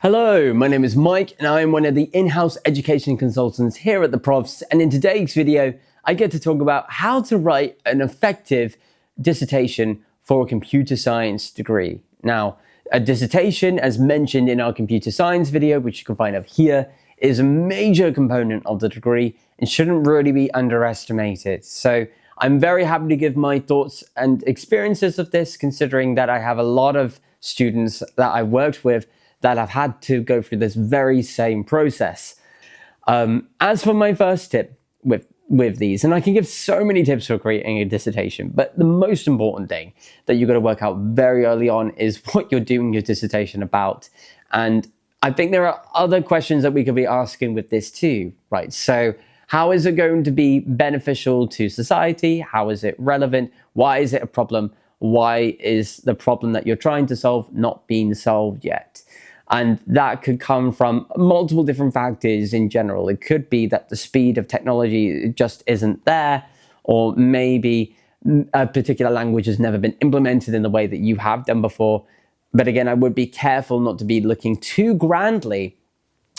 Hello, my name is Mike and I am one of the in-house education consultants here at the Profs, and in today's video I get to talk about how to write an effective dissertation for a computer science degree. Now, a dissertation, as mentioned in our computer science video, which you can find up here, is a major component of the degree and shouldn't really be underestimated. So I'm very happy to give my thoughts and experiences of this, considering that I have a lot of students that I worked with that have had to go through this very same process. As for my first tip with these, and I can give so many tips for creating a dissertation, but the most important thing that you've got to work out very early on is what you're doing your dissertation about. And I think there are other questions that we could be asking with this too, right? So how is it going to be beneficial to society? How is it relevant? Why is it a problem? Why is the problem that you're trying to solve not being solved yet? And that could come from multiple different factors in general. It could be that the speed of technology just isn't there, or maybe a particular language has never been implemented in the way that you have done before. But again, I would be careful not to be looking too grandly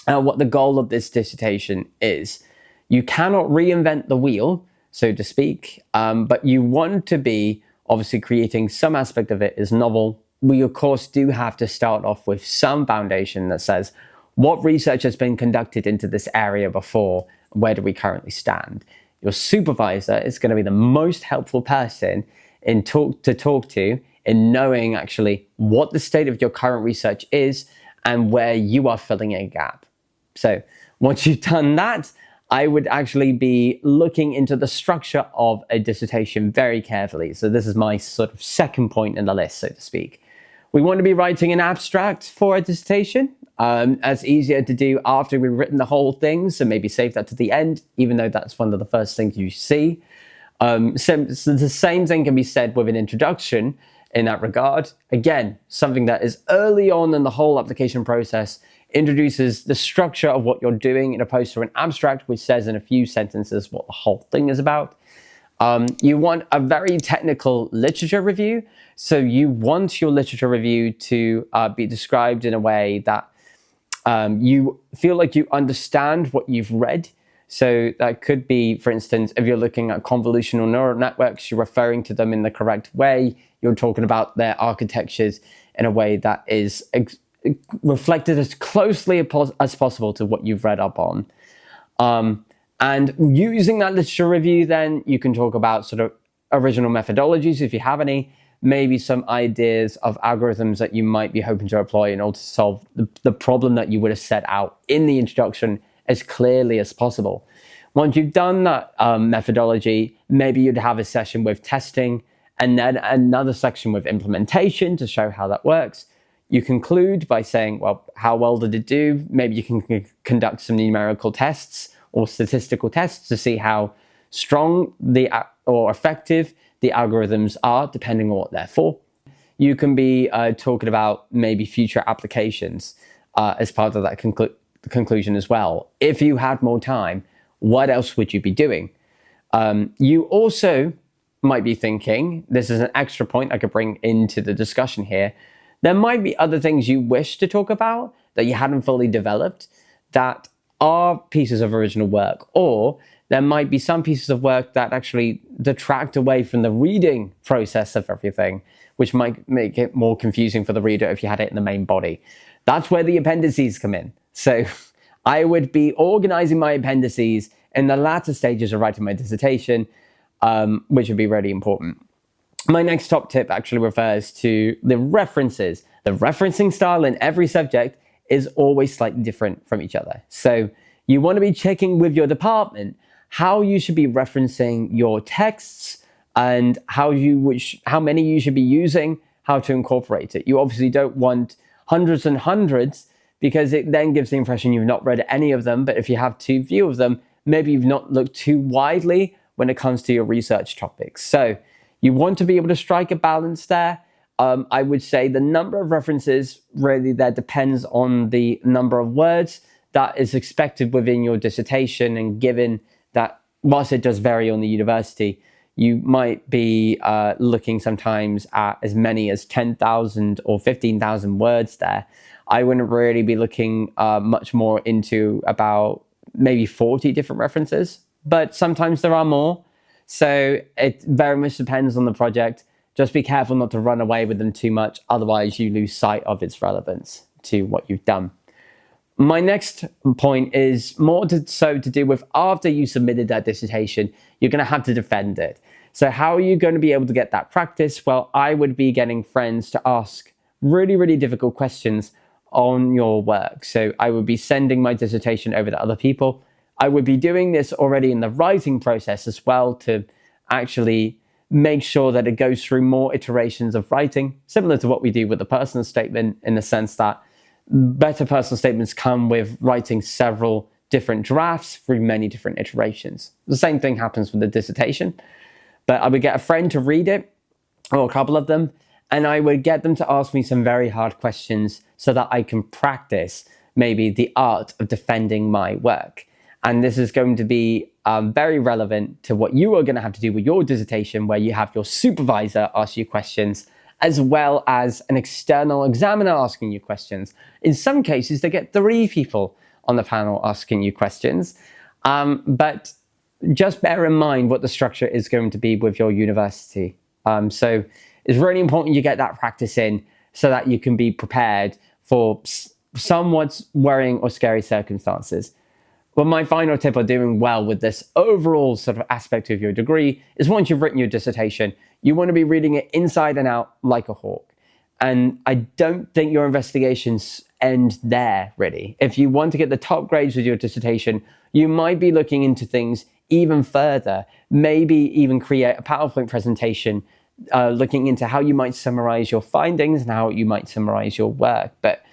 at what the goal of this dissertation is. You cannot reinvent the wheel, so to speak, but you want to be obviously creating some aspect of it is novel. We, of course, do have to start off with some foundation that says, what research has been conducted into this area before? Where do we currently stand? Your supervisor is going to be the most helpful person to talk to in knowing actually what the state of your current research is and where you are filling a gap. So once you've done that, I would actually be looking into the structure of a dissertation very carefully. So this is my sort of second point in the list, so to speak. We want to be writing an abstract for a dissertation. It's easier to do after we've written the whole thing, so maybe save that to the end, even though that's one of the first things you see. So the same thing can be said with an introduction in that regard. Again, something that is early on in the whole application process, introduces the structure of what you're doing, in opposed to an abstract which says in a few sentences what the whole thing is about. You want a very technical literature review. So you want your literature review to be described in a way that you feel like you understand what you've read. So that could be, for instance, if you're looking at convolutional neural networks, you're referring to them in the correct way. You're talking about their architectures in a way that is reflected as closely as possible to what you've read up on. And using that literature review, then you can talk about sort of original methodologies, if you have any, maybe some ideas of algorithms that you might be hoping to employ in order to solve the problem that you would have set out in the introduction as clearly as possible. Once you've done that methodology, maybe you'd have a session with testing and then another section with implementation to show how that works. You conclude by saying, well, how well did it do? Maybe you can conduct some numerical tests or statistical tests to see how strong or effective the algorithms are, depending on what they're for. You can be talking about maybe future applications as part of that conclusion as well. If you had more time, what else would you be doing? You also might be thinking, this is an extra point I could bring into the discussion here, there might be other things you wish to talk about that you hadn't fully developed that are pieces of original work, or there might be some pieces of work that actually detract away from the reading process of everything, which might make it more confusing for the reader if you had it in the main body. That's where the appendices come in. So I would be organizing my appendices in the latter stages of writing my dissertation, which would be really important. My next top tip actually refers to the references. The referencing style in every subject is always slightly different from each other. So you want to be checking with your department how you should be referencing your texts and how many you should be using, how to incorporate it. You obviously don't want hundreds and hundreds, because it then gives the impression you've not read any of them. But if you have too few of them, maybe you've not looked too widely when it comes to your research topics. So you want to be able to strike a balance there. I would say the number of references really there depends on the number of words that is expected within your dissertation, and given that whilst it does vary on the university, you might be looking sometimes at as many as 10,000 or 15,000 words there. I wouldn't really be looking much more into about maybe 40 different references, but sometimes there are more. So it very much depends on the project. Just be careful not to run away with them too much, otherwise you lose sight of its relevance to what you've done. My next point is more to do with after you submitted that dissertation, you're going to have to defend it. So how are you going to be able to get that practice? Well, I would be getting friends to ask really, really difficult questions on your work. So I would be sending my dissertation over to other people. I would be doing this already in the writing process as well to actually make sure that it goes through more iterations of writing, similar to what we do with the personal statement, in the sense that better personal statements come with writing several different drafts through many different iterations. The same thing happens with the dissertation, but I would get a friend to read it, or a couple of them, and I would get them to ask me some very hard questions so that I can practice maybe the art of defending my work. And this is going to be very relevant to what you are going to have to do with your dissertation, where you have your supervisor ask you questions, as well as an external examiner asking you questions. In some cases, they get 3 people on the panel asking you questions. But just bear in mind what the structure is going to be with your university. So it's really important you get that practice in so that you can be prepared for somewhat worrying or scary circumstances. But my final tip of doing well with this overall sort of aspect of your degree is, once you've written your dissertation, you want to be reading it inside and out like a hawk. And I don't think your investigations end there, really. If you want to get the top grades with your dissertation, you might be looking into things even further, maybe even create a PowerPoint presentation looking into how you might summarize your findings and how you might summarize your work. But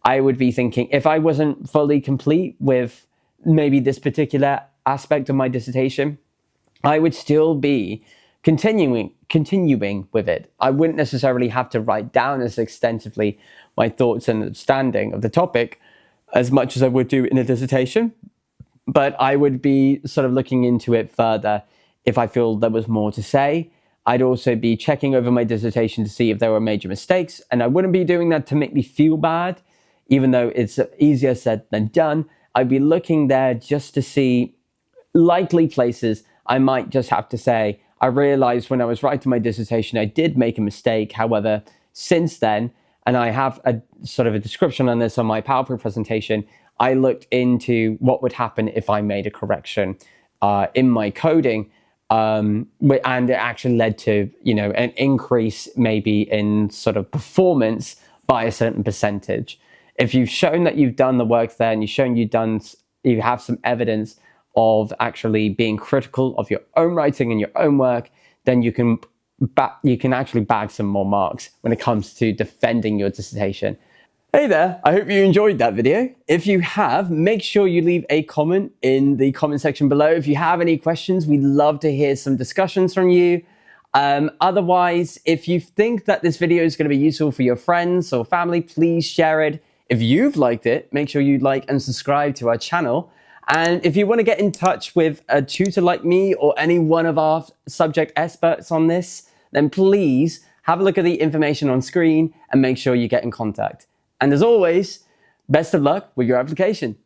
I would be thinking, if I wasn't fully complete with maybe this particular aspect of my dissertation, I would still be continuing with it. I wouldn't necessarily have to write down as extensively my thoughts and understanding of the topic as much as I would do in a dissertation, but I would be sort of looking into it further if I feel there was more to say. I'd also be checking over my dissertation to see if there were major mistakes, and I wouldn't be doing that to make me feel bad, even though it's easier said than done. I'd be looking there just to see likely places I might just have to say, I realized when I was writing my dissertation, I did make a mistake. However, since then, and I have a sort of a description on this on my PowerPoint presentation, I looked into what would happen if I made a correction in my coding, and it actually led to, an increase maybe in sort of performance by a certain percentage. If you've shown that you've done the work there and you've shown you have some evidence of actually being critical of your own writing and your own work, then you can actually bag some more marks when it comes to defending your dissertation. Hey there, I hope you enjoyed that video. If you have, make sure you leave a comment in the comment section below. If you have any questions, we'd love to hear some discussions from you. Otherwise, if you think that this video is going to be useful for your friends or family, please share it. If you've liked it, make sure you like and subscribe to our channel. And if you want to get in touch with a tutor like me or any one of our subject experts on this, then please have a look at the information on screen and make sure you get in contact. And as always, best of luck with your application.